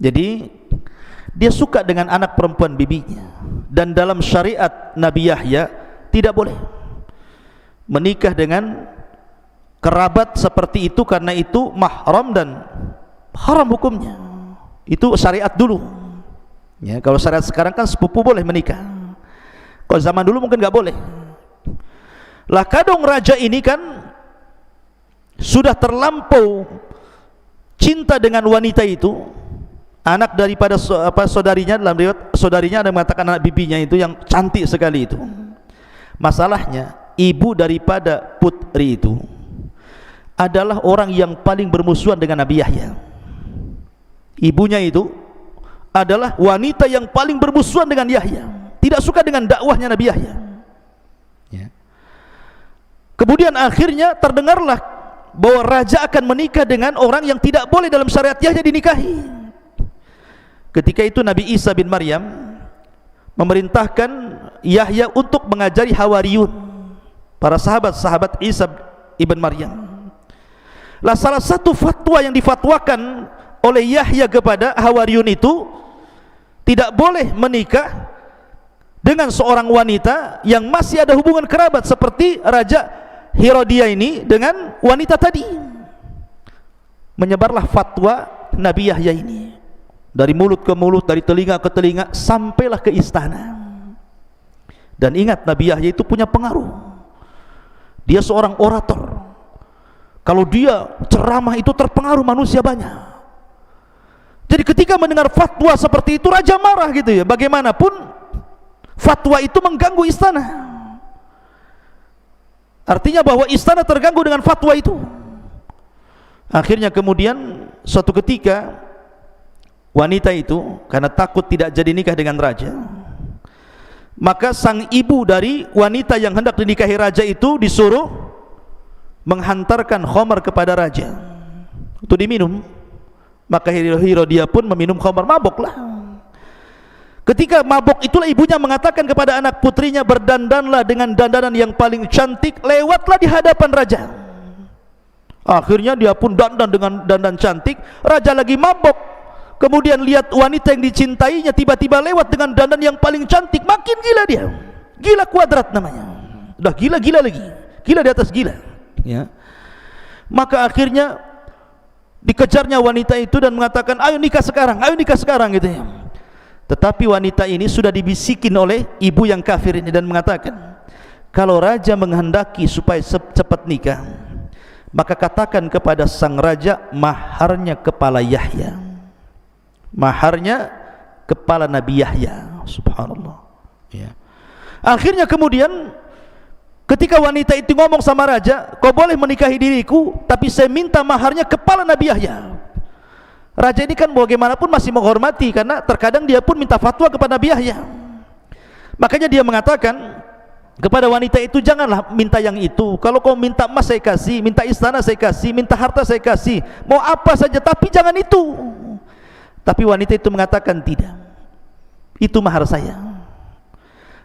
Jadi dia suka dengan anak perempuan bibinya, dan dalam syariat Nabi Yahya tidak boleh menikah dengan kerabat seperti itu, karena itu mahram dan haram hukumnya. Itu syariat dulu ya. Kalau syariat sekarang kan sepupu boleh menikah, kalau zaman dulu mungkin nggak boleh. Lah kadang raja ini kan sudah terlampau cinta dengan wanita itu, anak daripada saudarinya. Dalam riwayat saudarinya ada mengatakan anak bibinya itu yang cantik sekali itu. Masalahnya ibu daripada putri itu adalah orang yang paling bermusuhan dengan Nabi Yahya. Ibunya itu adalah wanita yang paling bermusuhan dengan Yahya, tidak suka dengan dakwahnya Nabi Yahya ya. Kemudian akhirnya terdengarlah bahwa raja akan menikah dengan orang yang tidak boleh dalam syariat Yahya dinikahi. Ketika itu Nabi Isa bin Maryam memerintahkan Yahya untuk mengajari Hawariyun, para sahabat-sahabat Isa ibn Maryam. Lah salah satu fatwa yang difatwakan oleh Yahya kepada Hawariyun itu, tidak boleh menikah dengan seorang wanita yang masih ada hubungan kerabat, seperti Raja Herodia ini dengan wanita tadi. Menyebarlah fatwa Nabi Yahya ini dari mulut ke mulut, dari telinga ke telinga, sampailah ke istana. Dan ingat, Nabi Yahya itu punya pengaruh, dia seorang orator. Kalau dia ceramah itu terpengaruh manusia banyak. Jadi ketika mendengar fatwa seperti itu, raja marah gitu ya. Bagaimanapun fatwa itu mengganggu istana, artinya bahwa istana terganggu dengan fatwa itu. Akhirnya kemudian suatu ketika wanita itu karena takut tidak jadi nikah dengan raja, maka sang ibu dari wanita yang hendak dinikahi raja itu disuruh menghantarkan khamar kepada raja untuk diminum. Maka Herodia pun meminum khamar, mabuklah. Ketika mabuk itulah ibunya mengatakan kepada anak putrinya, berdandanlah dengan dandanan yang paling cantik, lewatlah di hadapan raja. Akhirnya dia pun dandan dengan dandan cantik. Raja lagi mabuk, kemudian lihat wanita yang dicintainya tiba-tiba lewat dengan dandan yang paling cantik, makin gila dia. Gila kuadrat namanya. Udah gila-gila lagi, gila di atas gila ya. Maka akhirnya dikejarnya wanita itu dan mengatakan, ayo nikah sekarang, ayo nikah sekarang gitu ya. Tetapi wanita ini sudah dibisikin oleh ibu yang kafir ini dan mengatakan, kalau raja menghendaki supaya cepat nikah, maka katakan kepada sang raja, maharnya kepala Yahya, maharnya kepala Nabi Yahya. Subhanallah ya. Akhirnya kemudian ketika wanita itu ngomong sama raja, kau boleh menikahi diriku, tapi saya minta maharnya kepala Nabi Yahya. Raja ini kan bagaimanapun masih menghormati, karena terkadang dia pun minta fatwa kepada Nabi Yahya. Makanya dia mengatakan kepada wanita itu, janganlah minta yang itu. Kalau kau minta emas saya kasih, minta istana saya kasih, minta harta saya kasih, mau apa saja, tapi jangan itu. Tapi wanita itu mengatakan, tidak, itu mahar saya.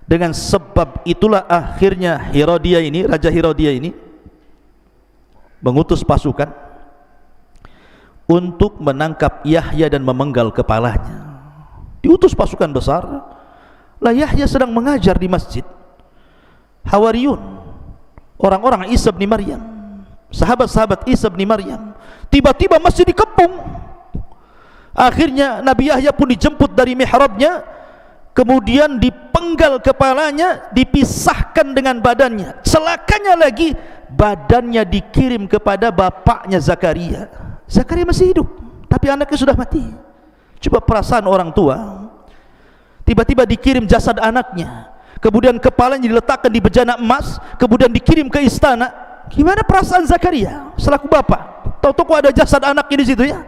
Dengan sebab itulah akhirnya Herodia ini, Raja Herodia ini mengutus pasukan untuk menangkap Yahya dan memenggal kepalanya. Diutus pasukan besar. Lah Yahya sedang mengajar di masjid. Hawariyun, orang-orang Isa bin Maryam, sahabat-sahabat Isa bin Maryam, tiba-tiba masjid dikepung. Akhirnya Nabi Yahya pun dijemput dari mihrabnya, kemudian dipenggal kepalanya, dipisahkan dengan badannya. Celakanya lagi, badannya dikirim kepada bapaknya Zakaria. Zakaria masih hidup, tapi anaknya sudah mati. Coba perasaan orang tua, tiba-tiba dikirim jasad anaknya, kemudian kepalanya diletakkan di bejana emas, kemudian dikirim ke istana. Gimana perasaan Zakaria selaku bapak? Tahu-tahu kok ada jasad anaknya di situ ya.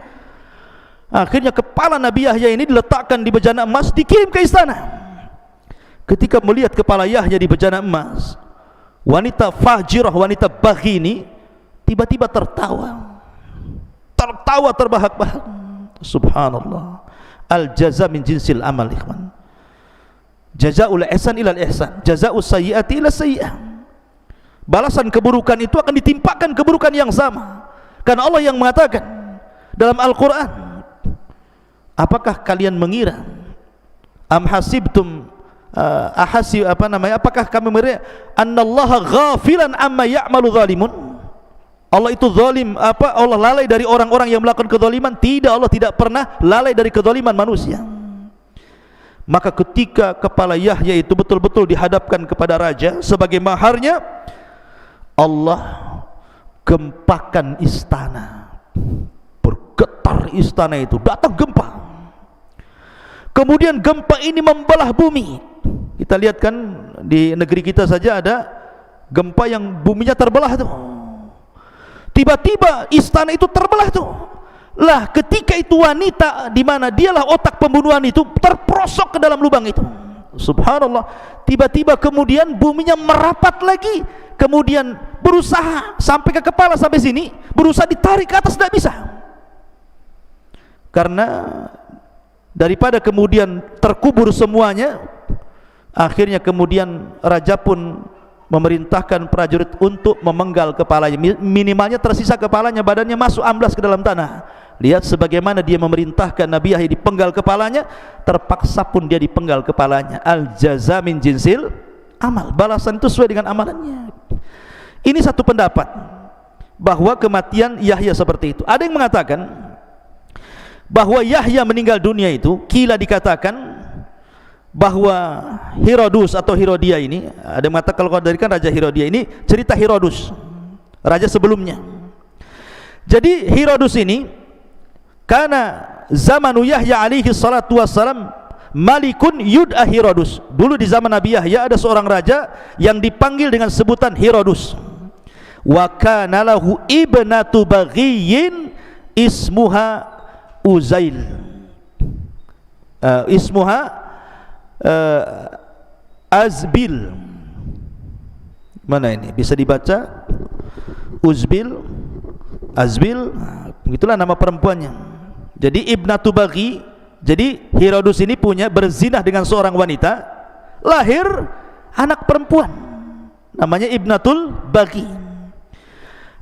Akhirnya kepala Nabi Yahya ini diletakkan di bejana emas, dikirim ke istana. Ketika melihat kepala Yahya di bejana emas, wanita fajirah, wanita baghi ini tiba-tiba tertawa terbahak-bahak. Subhanallah. Al jaza min jinsil amal, ikhwan. Jazaul ihsan ilal ihsan, jazaus sayyiati ila sayyi'ah. Balasan keburukan itu akan ditimpakan keburukan yang sama. Karena Allah yang mengatakan dalam Al-Quran, apakah kalian mengira Am hasibtum apakah kami mengira annallaha ghafilan amma ya'malu zalimun? Allah itu zalim, Allah lalai dari orang-orang yang melakukan kezaliman? Tidak, Allah tidak pernah lalai dari kezaliman manusia. Maka ketika kepala Yahya itu betul-betul dihadapkan kepada raja sebagai maharnya, Allah gempakan istana. Bergetar istana itu, datang gempa. Kemudian gempa ini membelah bumi. Kita lihat kan di negeri kita saja ada gempa yang buminya terbelah tuh. Tiba-tiba istana itu terbelah tuh. Lah ketika itu wanita di mana dialah otak pembunuhan itu terperosok ke dalam lubang itu. Subhanallah. Tiba-tiba kemudian buminya merapat lagi. Kemudian berusaha sampai ke kepala sampai sini, berusaha ditarik ke atas, tidak bisa. Karena daripada kemudian terkubur semuanya, akhirnya kemudian raja pun memerintahkan prajurit untuk memenggal kepalanya. Minimalnya tersisa kepalanya, badannya masuk amblas ke dalam tanah. Lihat sebagaimana dia memerintahkan Nabi Yahya dipenggal kepalanya, terpaksa pun dia dipenggal kepalanya. Al jaza min jinsil amal, balasan itu sesuai dengan amalannya. Ini satu pendapat bahwa kematian Yahya seperti itu. Ada yang mengatakan bahwa Yahya meninggal dunia itu, kila dikatakan bahwa Herodus atau Herodia ini, ada yang mengatakan kalau dari kan Raja Herodia ini cerita Herodus, raja sebelumnya. Jadi Herodus ini karena zamanu Yahya alaihi salatu wassalam malikun yud'a Herodus. Dulu di zaman Nabi Yahya ada seorang raja yang dipanggil dengan sebutan Herodus. Wa kana lahu ibnatu baghiyin ismuha Uzail. Ismuha Azbil. Mana ini? Bisa dibaca Uzbil, Azbil. Itulah nama perempuannya. Jadi ibnatu baghi. Jadi Herodus ini punya berzinah dengan seorang wanita, lahir anak perempuan, namanya ibnatul baghi.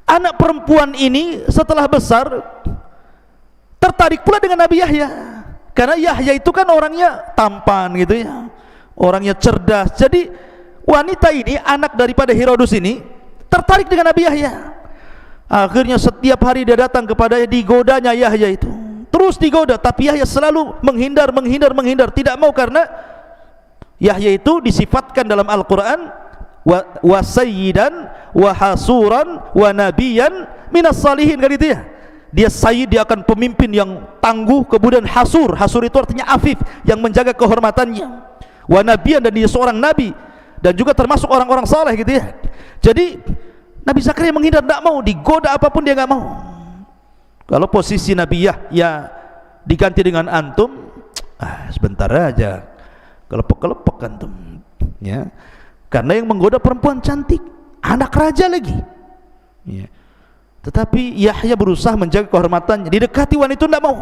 Anak perempuan ini setelah besar tertarik pula dengan Nabi Yahya, karena Yahya itu kan orangnya tampan gitu ya, orangnya cerdas. Jadi wanita ini, anak daripada Herodus ini, tertarik dengan Nabi Yahya. Akhirnya setiap hari dia datang kepadanya, digodanya Yahya itu, terus digoda, tapi Yahya selalu menghindar, tidak mau, karena Yahya itu disifatkan dalam Al-Quran wa sayyidan wa hasuran wa nabiyan minas salihin, kan itu ya. Dia sayyid, dia akan pemimpin yang tangguh. Kemudian hasur itu artinya afif, yang menjaga kehormatannya. Wa nabiyan, dan dia seorang nabi, dan juga termasuk orang-orang saleh gitu ya. Jadi Nabi Zakaria menghindar, tidak mau, digoda apapun dia nggak mau. Kalau posisi Nabi Yahya diganti dengan antum, sebentar aja kelepek-kelepek antum ya. Karena yang menggoda perempuan cantik, anak raja lagi ya. Tetapi Yahya berusaha menjaga kehormatannya, didekati wanita itu tidak mau.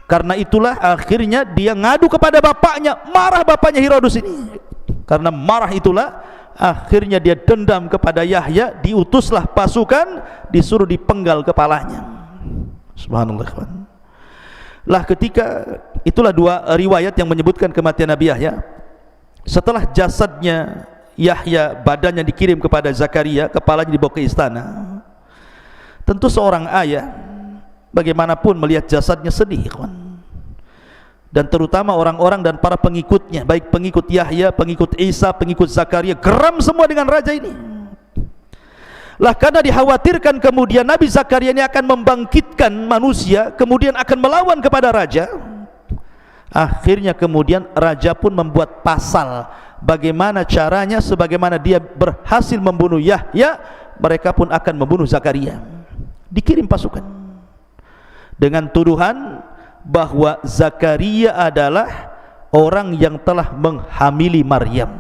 Karena itulah akhirnya dia ngadu kepada bapaknya, marah bapaknya Herodus ini. Karena marah itulah akhirnya dia dendam kepada Yahya, diutuslah pasukan, disuruh dipenggal kepalanya. Subhanallah. Lah ketika itulah dua riwayat yang menyebutkan kematian Nabi Yahya. Setelah jasadnya Yahya, badannya dikirim kepada Zakaria, kepalanya dibawa ke istana. Tentu seorang ayah bagaimanapun melihat jasadnya sedih, kawan. Dan terutama orang-orang dan para pengikutnya, baik pengikut Yahya, pengikut Isa, pengikut Zakaria, geram semua dengan raja ini. Lah karena dikhawatirkan kemudian Nabi Zakaria ini akan membangkitkan manusia, kemudian akan melawan kepada raja. Akhirnya kemudian raja pun membuat pasal bagaimana caranya, sebagaimana dia berhasil membunuh Yahya, mereka pun akan membunuh Zakaria. Dikirim pasukan dengan tuduhan bahwa Zakaria adalah orang yang telah menghamili Maryam.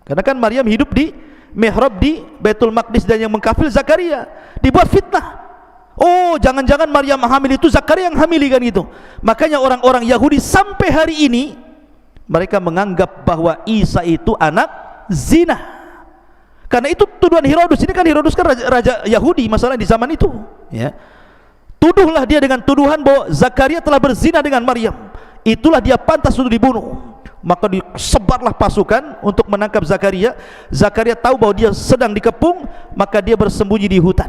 Karena kan Maryam hidup di mihrab di Baitul Maqdis, dan yang mengkafir Zakaria. Dibuat fitnah. Oh, jangan-jangan Maryam hamil itu Zakaria yang hamili, kan gitu. Makanya orang-orang Yahudi sampai hari ini mereka menganggap bahwa Isa itu anak zina. Karena itu tuduhan Herodus. Ini kan Herodus kan raja Yahudi masalah di zaman itu ya. Tuduhlah dia dengan tuduhan bahwa Zakaria telah berzina dengan Maryam. itulah dia pantas untuk dibunuh. Maka disebarlah pasukan untuk menangkap Zakaria. Zakaria tahu bahwa dia sedang dikepung, maka dia bersembunyi di hutan.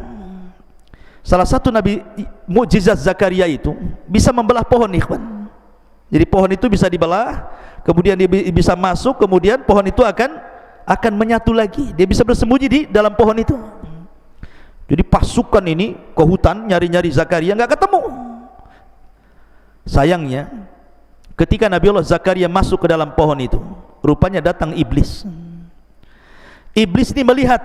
Salah satu nabi mukjizat Zakaria itu bisa membelah pohon, ikhwan. Jadi pohon itu bisa dibelah, kemudian dia bisa masuk, kemudian pohon itu akan menyatu lagi. Dia bisa bersembunyi di dalam pohon itu. Jadi pasukan ini ke hutan nyari-nyari Zakaria, nggak ketemu. Sayangnya ketika Nabi Allah Zakaria masuk ke dalam pohon itu, rupanya datang iblis. Iblis ini melihat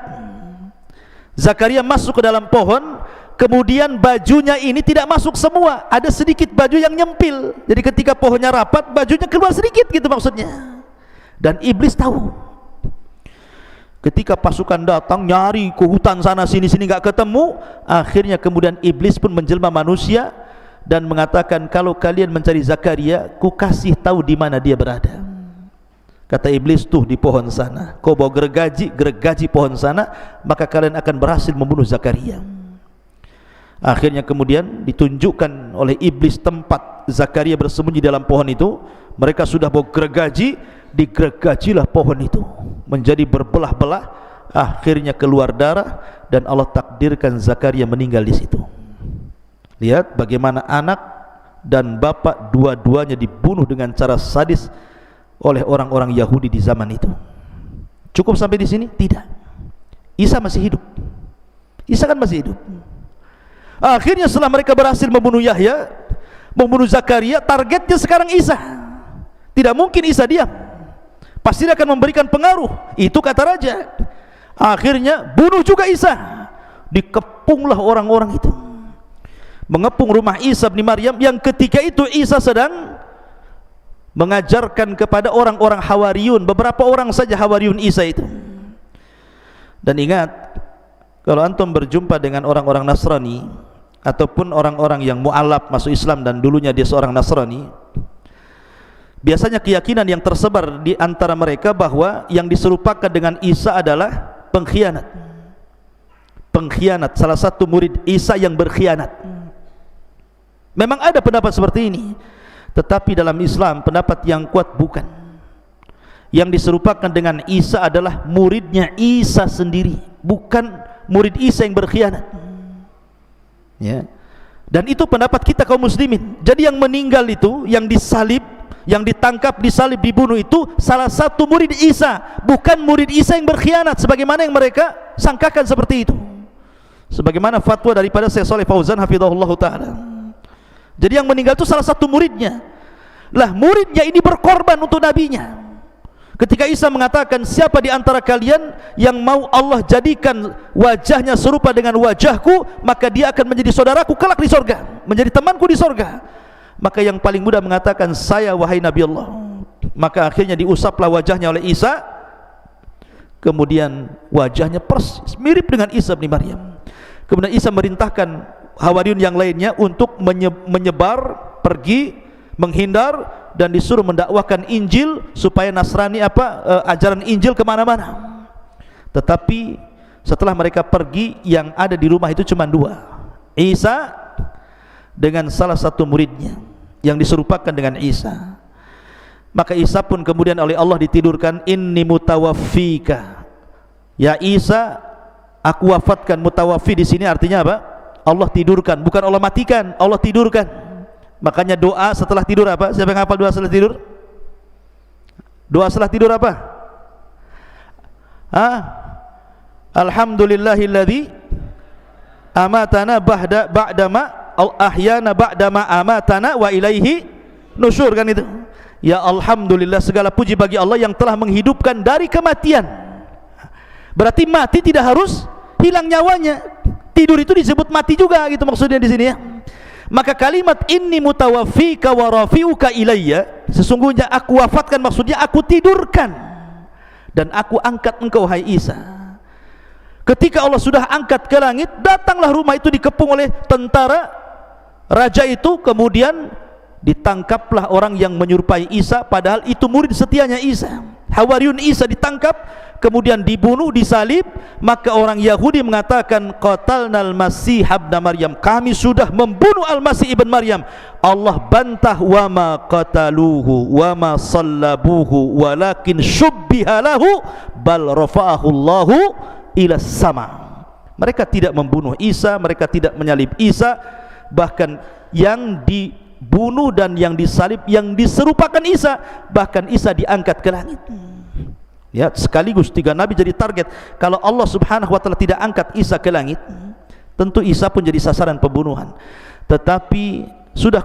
Zakaria masuk ke dalam pohon, kemudian bajunya ini tidak masuk semua, ada sedikit baju yang nyempil. Jadi ketika pohonnya rapat, bajunya keluar sedikit gitu maksudnya. Dan iblis tahu. Ketika pasukan datang nyari ke hutan sana sini nggak ketemu, akhirnya kemudian iblis pun menjelma manusia dan mengatakan, kalau kalian mencari Zakaria, ku kasih tahu di mana dia berada. Kata iblis, tuh di pohon sana. Kau bawa gergaji pohon sana, maka kalian akan berhasil membunuh Zakaria. Akhirnya kemudian ditunjukkan oleh iblis tempat Zakaria bersembunyi dalam pohon itu. Mereka sudah bawa gergaji, digergajilah pohon itu menjadi berbelah-belah. Akhirnya keluar darah dan Allah takdirkan Zakaria meninggal di situ. Lihat bagaimana anak dan bapak dua-duanya dibunuh dengan cara sadis oleh orang-orang Yahudi di zaman itu. Cukup sampai di sini? Tidak. Isa masih hidup. Isa kan masih hidup. Akhirnya setelah mereka berhasil membunuh Yahya, membunuh Zakaria, targetnya sekarang Isa. Tidak mungkin Isa diam, pasti dia akan memberikan pengaruh. Itu kata raja. Akhirnya bunuh juga Isa. Dikepunglah orang-orang itu, mengepung rumah Isa bin Maryam, yang ketika itu Isa sedang mengajarkan kepada orang-orang Hawariyun. Beberapa orang saja Hawariyun Isa itu. Dan ingat, kalau antum berjumpa dengan orang-orang Nasrani ataupun orang-orang yang mu'alaf masuk Islam dan dulunya dia seorang Nasrani, biasanya keyakinan yang tersebar di antara mereka bahwa yang diserupakan dengan Isa adalah pengkhianat. Pengkhianat, salah satu murid Isa yang berkhianat. Memang ada pendapat seperti ini, tetapi dalam Islam pendapat yang kuat bukan. Yang diserupakan dengan Isa adalah muridnya Isa sendiri, bukan murid Isa yang berkhianat. Ya. Dan itu pendapat kita kaum muslimin. Jadi yang meninggal itu, yang disalib, yang ditangkap, disalib, dibunuh itu salah satu murid Isa, bukan murid Isa yang berkhianat sebagaimana yang mereka sangkakan seperti itu. Sebagaimana fatwa daripada Syekh Shalih Fauzan hafizahullah taala. Jadi yang meninggal itu salah satu muridnya. Lah muridnya ini berkorban untuk nabinya. Ketika Isa mengatakan, siapa di antara kalian yang mau Allah jadikan wajahnya serupa dengan wajahku, maka dia akan menjadi saudaraku kelak di sorga, menjadi temanku di sorga. Maka yang paling mudah mengatakan, saya wahai Nabi Allah. Maka akhirnya diusaplah wajahnya oleh Isa, kemudian wajahnya persis mirip dengan Isa bin Maryam. Kemudian Isa merintahkan Hawariyun yang lainnya untuk menyebar, pergi, menghindar, dan disuruh mendakwakan Injil supaya Nasrani ajaran Injil kemana-mana. Tetapi setelah mereka pergi, yang ada di rumah itu cuma dua, Isa dengan salah satu muridnya yang diserupakan dengan Isa. Maka Isa pun kemudian oleh Allah ditidurkan, inni mutawaffika, ya Isa, aku wafatkan. Mutawaffi di sini artinya apa? Allah tidurkan, bukan Allah matikan, Allah tidurkan. Makanya doa setelah tidur apa? Siapa yang hafal doa setelah tidur? Doa setelah tidur apa? Alhamdulillahilladzi amatana ba'dama ahyana ba'dama amatana wa ilaihi nusyur, kan itu. Ya alhamdulillah, segala puji bagi Allah yang telah menghidupkan dari kematian. Berarti mati tidak harus hilang nyawanya. Tidur itu disebut mati juga, gitu maksudnya di sini ya. Maka kalimat inni mutawaffika wa rafi'uka ilayya, sesungguhnya aku wafatkan, maksudnya aku tidurkan dan aku angkat engkau hai Isa. Ketika Allah sudah angkat ke langit, datanglah rumah itu dikepung oleh tentara raja itu, kemudian ditangkaplah orang yang menyerupai Isa, padahal itu murid setianya Isa. Hawariyun Isa ditangkap, kemudian dibunuh, disalib, maka orang Yahudi mengatakan qatalnal masih ibn Maryam, kami sudah membunuh al-Masih ibn Maryam. Allah bantah, wa ma qataluhu wa ma sallabuhu walakin syubbiha lahu bal rafa'ahu Allahu ila sama. Mereka tidak membunuh Isa, mereka tidak menyalib Isa, bahkan yang dibunuh dan yang disalib yang diserupakan Isa, bahkan Isa diangkat ke langit. Ya, sekaligus tiga nabi jadi target. Kalau Allah Subhanahu wa taala tidak angkat Isa ke langit, tentu Isa pun jadi sasaran pembunuhan. Tetapi sudah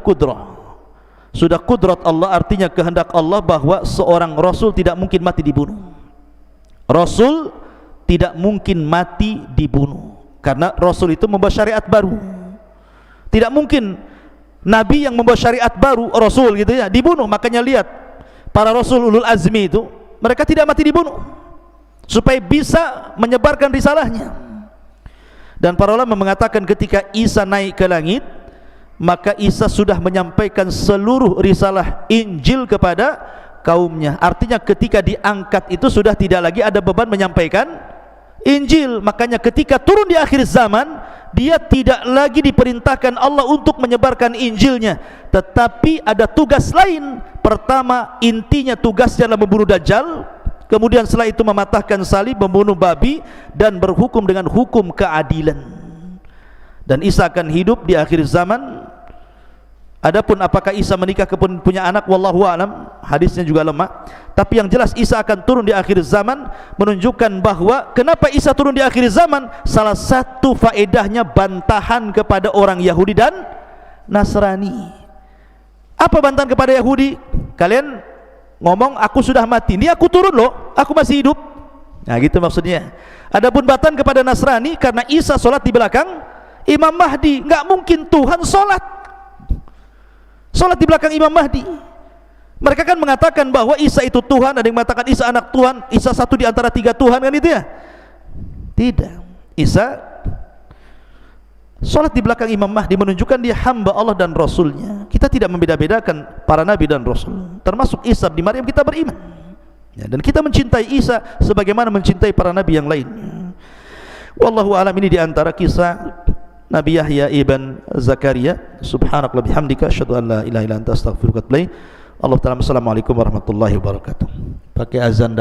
kudrat Allah, artinya kehendak Allah bahwa seorang rasul tidak mungkin mati dibunuh. Rasul tidak mungkin mati dibunuh, karena rasul itu membawa syariat baru. Tidak mungkin nabi yang membawa syariat baru, rasul gitu ya, dibunuh. Makanya lihat para rasul ulul azmi itu, mereka tidak mati dibunuh supaya bisa menyebarkan risalahnya. Dan para ulama mengatakan ketika Isa naik ke langit, maka Isa sudah menyampaikan seluruh risalah Injil kepada kaumnya. Artinya ketika diangkat itu sudah tidak lagi ada beban menyampaikan Injil. Makanya ketika turun di akhir zaman, dia tidak lagi diperintahkan Allah untuk menyebarkan Injilnya, tetapi ada tugas lain. Pertama, intinya tugasnya adalah membunuh Dajjal, kemudian setelah itu mematahkan salib, membunuh babi, dan berhukum dengan hukum keadilan. Dan Isa akan hidup di akhir zaman. Adapun apakah Isa menikah kemudian punya anak, wallahu alam, hadisnya juga lemah. Tapi yang jelas Isa akan turun di akhir zaman, menunjukkan bahwa kenapa Isa turun di akhir zaman, salah satu faedahnya bantahan kepada orang Yahudi dan Nasrani. Apa bantahan kepada Yahudi? Kalian ngomong aku sudah mati, ini aku turun loh, aku masih hidup. Nah gitu maksudnya. Adapun bantahan kepada Nasrani, karena Isa sholat di belakang Imam Mahdi, nggak mungkin Tuhan sholat di belakang Imam Mahdi. Mereka kan mengatakan bahwa Isa itu Tuhan, ada yang mengatakan Isa anak Tuhan, Isa satu di antara tiga Tuhan, kan itu ya? Tidak. Isa sholat di belakang Imam Mahdi, menunjukkan dia hamba Allah dan Rasulnya. Kita tidak membeda-bedakan para nabi dan Rasul, termasuk Isa bin Maryam kita beriman ya, dan kita mencintai Isa sebagaimana mencintai para nabi yang lain. Wallahu alam. Ini diantara kisah Nabi Yahya ibn Zakaria. Subhanakallah bihamdika asyhadu an la ilaha illa anta astaghfiruka wa atubu ilaik. Allah Ta'ala. Assalamualaikum warahmatullahi wabarakatuh. Pakai azan